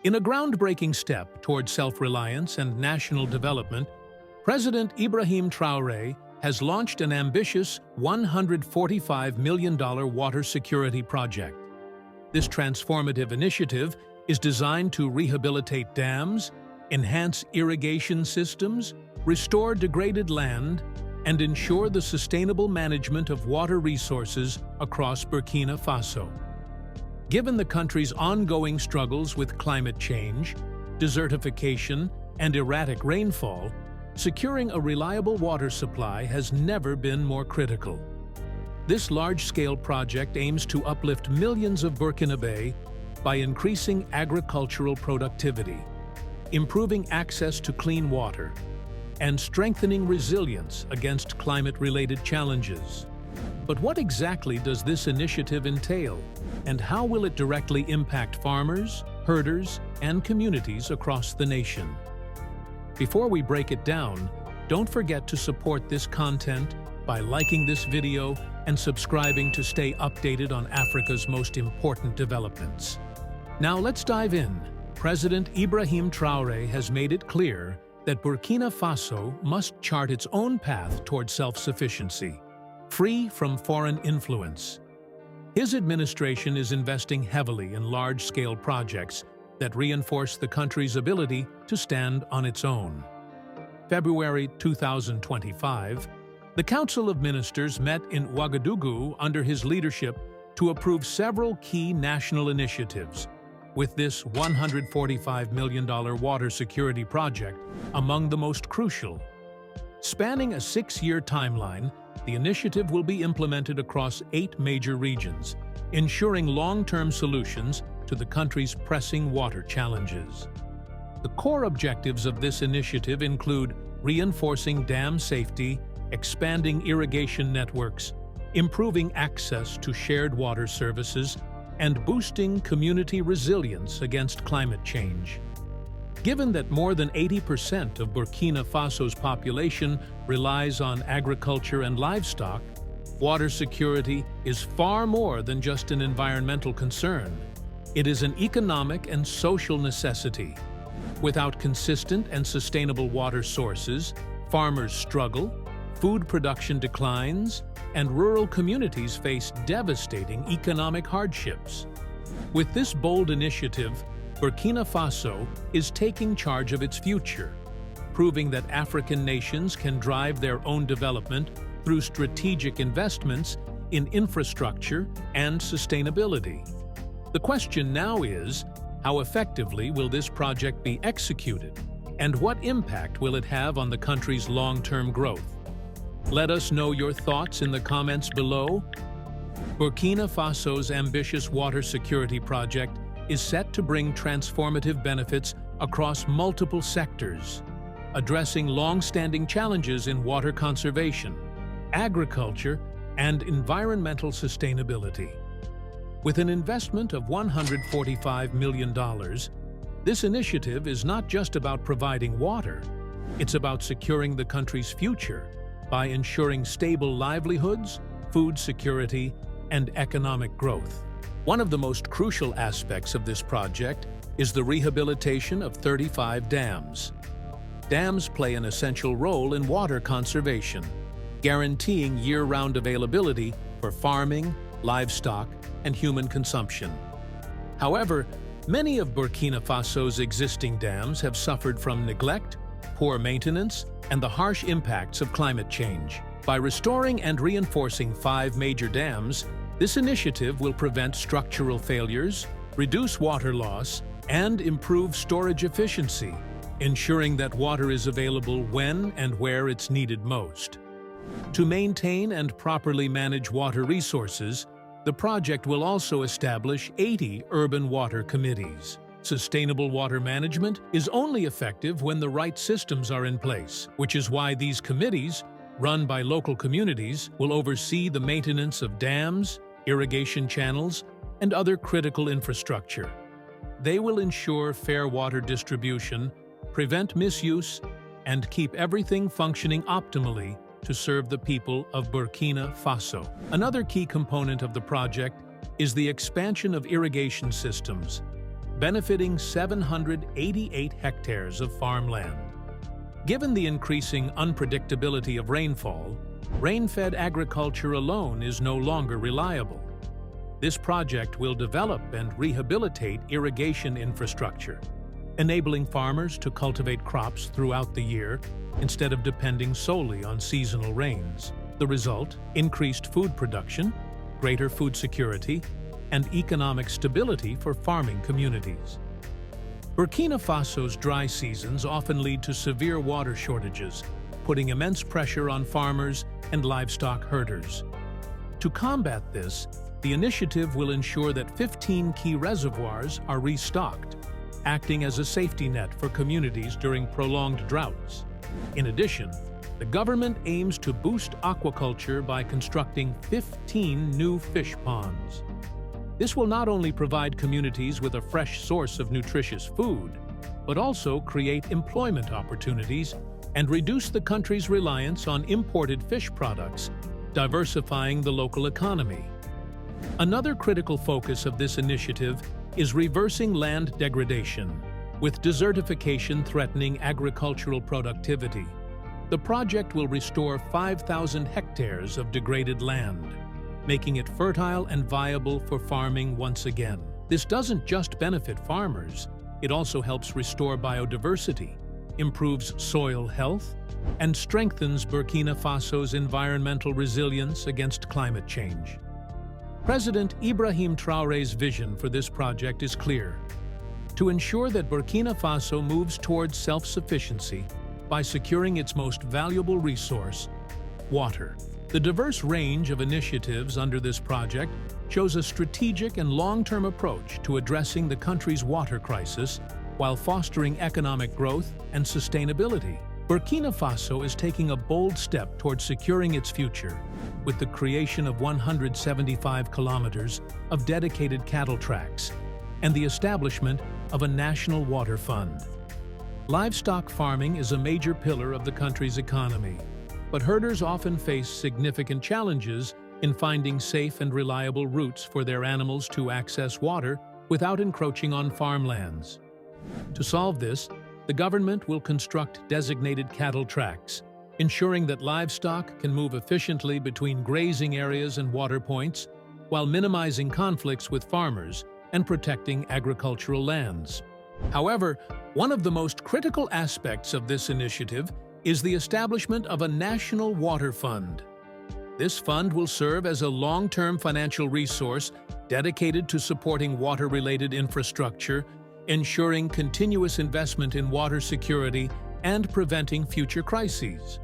In a groundbreaking step toward self-reliance and national development, President Ibrahim Traoré has launched an ambitious $145 million water security project. This transformative initiative is designed to rehabilitate dams, enhance irrigation systems, restore degraded land, and ensure the sustainable management of water resources across Burkina Faso. Given the country's ongoing struggles with climate change, desertification, and erratic rainfall, securing a reliable water supply has never been more critical. This large-scale project aims to uplift millions of Burkinabé by increasing agricultural productivity, improving access to clean water, and strengthening resilience against climate-related challenges. But what exactly does this initiative entail, and how will it directly impact farmers, herders, and communities across the nation? Before we break it down, don't forget to support this content by liking this video and subscribing to stay updated on Africa's most important developments. Now let's dive in. President Ibrahim Traoré has made it clear that Burkina Faso must chart its own path toward self-sufficiency, free from foreign influence. His administration is investing heavily in large-scale projects that reinforce the country's ability to stand on its own. February 2025, the Council of Ministers met in Ouagadougou under his leadership to approve several key national initiatives, with this $145 million water security project among the most crucial. Spanning a 6-year timeline, the initiative will be implemented across 8 major regions, ensuring long-term solutions to the country's pressing water challenges. The core objectives of this initiative include reinforcing dam safety, expanding irrigation networks, improving access to shared water services, and boosting community resilience against climate change. Given that more than 80% of Burkina Faso's population relies on agriculture and livestock, water security is far more than just an environmental concern. It is an economic and social necessity. Without consistent and sustainable water sources, farmers struggle, food production declines, and rural communities face devastating economic hardships. With this bold initiative, Burkina Faso is taking charge of its future, proving that African nations can drive their own development through strategic investments in infrastructure and sustainability. The question now is, how effectively will this project be executed, and what impact will it have on the country's long-term growth? Let us know your thoughts in the comments below. Burkina Faso's ambitious water security project is set to bring transformative benefits across multiple sectors, addressing long-standing challenges in water conservation, agriculture, and environmental sustainability. With an investment of $145 million, this initiative is not just about providing water, it's about securing the country's future by ensuring stable livelihoods, food security, and economic growth. One of the most crucial aspects of this project is the rehabilitation of 35 dams. Dams play an essential role in water conservation, guaranteeing year-round availability for farming, livestock, and human consumption. However, many of Burkina Faso's existing dams have suffered from neglect, poor maintenance, and the harsh impacts of climate change. By restoring and reinforcing 5 major dams, this initiative will prevent structural failures, reduce water loss, and improve storage efficiency, ensuring that water is available when and where it's needed most. To maintain and properly manage water resources, the project will also establish 80 urban water committees. Sustainable water management is only effective when the right systems are in place, which is why these committees, run by local communities, will oversee the maintenance of dams, irrigation channels, and other critical infrastructure. They will ensure fair water distribution, prevent misuse, and keep everything functioning optimally to serve the people of Burkina Faso. Another key component of the project is the expansion of irrigation systems. benefiting 788 hectares of farmland. Given the increasing unpredictability of rainfall, rain-fed agriculture alone is no longer reliable. This project will develop and rehabilitate irrigation infrastructure, enabling farmers to cultivate crops throughout the year instead of depending solely on seasonal rains. The result: increased food production, greater food security, and economic stability for farming communities. Burkina Faso's dry seasons often lead to severe water shortages, putting immense pressure on farmers and livestock herders. To combat this, the initiative will ensure that 15 key reservoirs are restocked, acting as a safety net for communities during prolonged droughts. In addition, the government aims to boost aquaculture by constructing 15 new fish ponds. This will not only provide communities with a fresh source of nutritious food, but also create employment opportunities and reduce the country's reliance on imported fish products, diversifying the local economy. Another critical focus of this initiative is reversing land degradation, with desertification threatening agricultural productivity. The project will restore 5,000 hectares of degraded land, making it fertile and viable for farming once again. This doesn't just benefit farmers, it also helps restore biodiversity, improves soil health, and strengthens Burkina Faso's environmental resilience against climate change. President Ibrahim Traoré's vision for this project is clear: to ensure that Burkina Faso moves towards self-sufficiency by securing its most valuable resource, water. The diverse range of initiatives under this project shows a strategic and long-term approach to addressing the country's water crisis while fostering economic growth and sustainability. Burkina Faso is taking a bold step towards securing its future with the creation of 175 kilometers of dedicated cattle tracks and the establishment of a national water fund. Livestock farming is a major pillar of the country's economy, but herders often face significant challenges in finding safe and reliable routes for their animals to access water without encroaching on farmlands. To solve this, the government will construct designated cattle tracks, ensuring that livestock can move efficiently between grazing areas and water points, while minimizing conflicts with farmers and protecting agricultural lands. However, one of the most critical aspects of this initiative is the establishment of a national water fund. This fund will serve as a long-term financial resource dedicated to supporting water-related infrastructure, ensuring continuous investment in water security, and preventing future crises.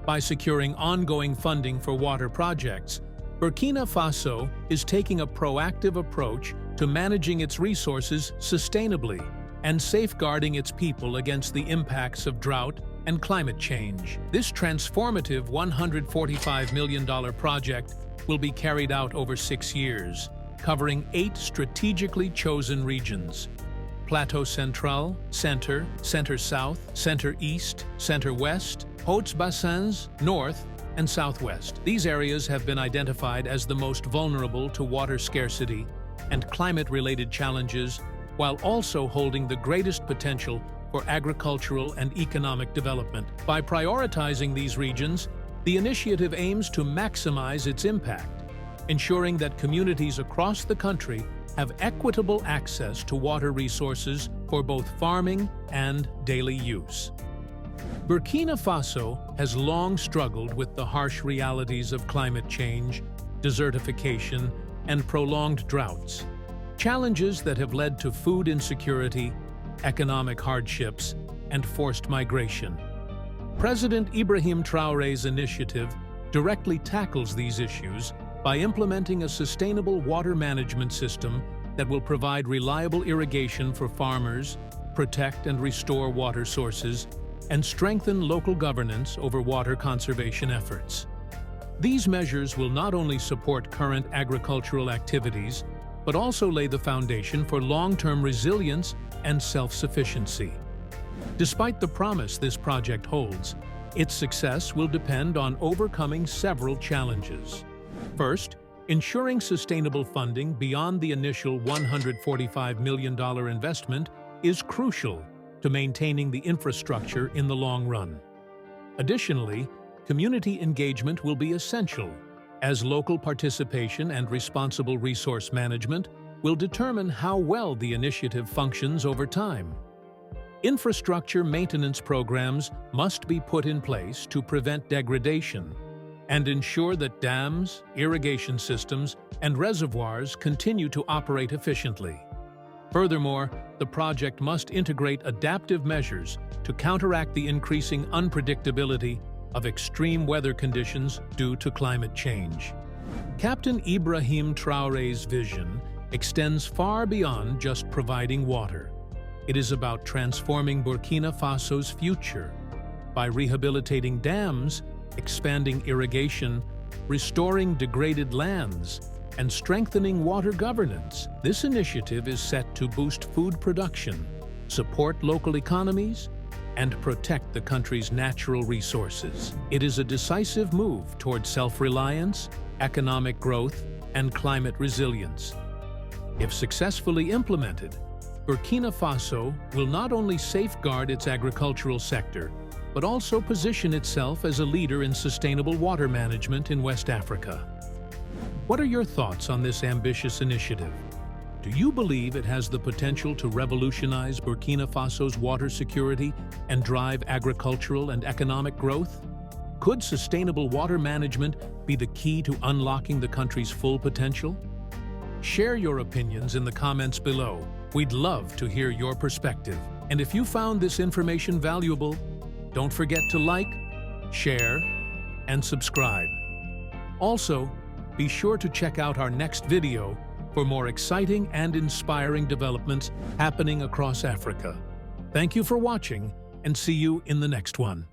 By securing ongoing funding for water projects, Burkina Faso is taking a proactive approach to managing its resources sustainably and safeguarding its people against the impacts of drought and climate change. This transformative $145 million project will be carried out over 6 years, covering 8 strategically chosen regions: Plateau Central, Center, Center-South, Center-East, Center-West, Hauts-Bassins, North, and Southwest. These areas have been identified as the most vulnerable to water scarcity and climate-related challenges, while also holding the greatest potential for agricultural and economic development. By prioritizing these regions, the initiative aims to maximize its impact, ensuring that communities across the country have equitable access to water resources for both farming and daily use. Burkina Faso has long struggled with the harsh realities of climate change, desertification, and prolonged droughts, challenges that have led to food insecurity, economic hardships, and forced migration. President Ibrahim Traoré's initiative directly tackles these issues by implementing a sustainable water management system that will provide reliable irrigation for farmers, protect and restore water sources, and strengthen local governance over water conservation efforts. These measures will not only support current agricultural activities, but also lay the foundation for long-term resilience and self-sufficiency. Despite the promise this project holds, its success will depend on overcoming several challenges. First, Ensuring sustainable funding beyond the initial $145 million investment is crucial to maintaining the infrastructure in the long run. Additionally, community engagement will be essential, as local participation and responsible resource management will determine how well the initiative functions over time. Infrastructure maintenance programs must be put in place to prevent degradation and ensure that dams, irrigation systems, and reservoirs continue to operate efficiently. Furthermore, the project must integrate adaptive measures to counteract the increasing unpredictability of extreme weather conditions due to climate change. Captain Ibrahim Traoré's vision extends far beyond just providing water. It is about transforming Burkina Faso's future by rehabilitating dams, expanding irrigation, restoring degraded lands, and strengthening water governance. This initiative is set to boost food production, support local economies, and protect the country's natural resources. It is a decisive move toward self-reliance, economic growth, and climate resilience. If successfully implemented, Burkina Faso will not only safeguard its agricultural sector, but also position itself as a leader in sustainable water management in West Africa. What are your thoughts on this ambitious initiative? Do you believe it has the potential to revolutionize Burkina Faso's water security and drive agricultural and economic growth? Could sustainable water management be the key to unlocking the country's full potential? Share your opinions in the comments below. We'd love to hear your perspective. And if you found this information valuable, don't forget to like, share, and subscribe. Also, be sure to check out our next video for more exciting and inspiring developments happening across Africa. Thank you for watching, and see you in the next one.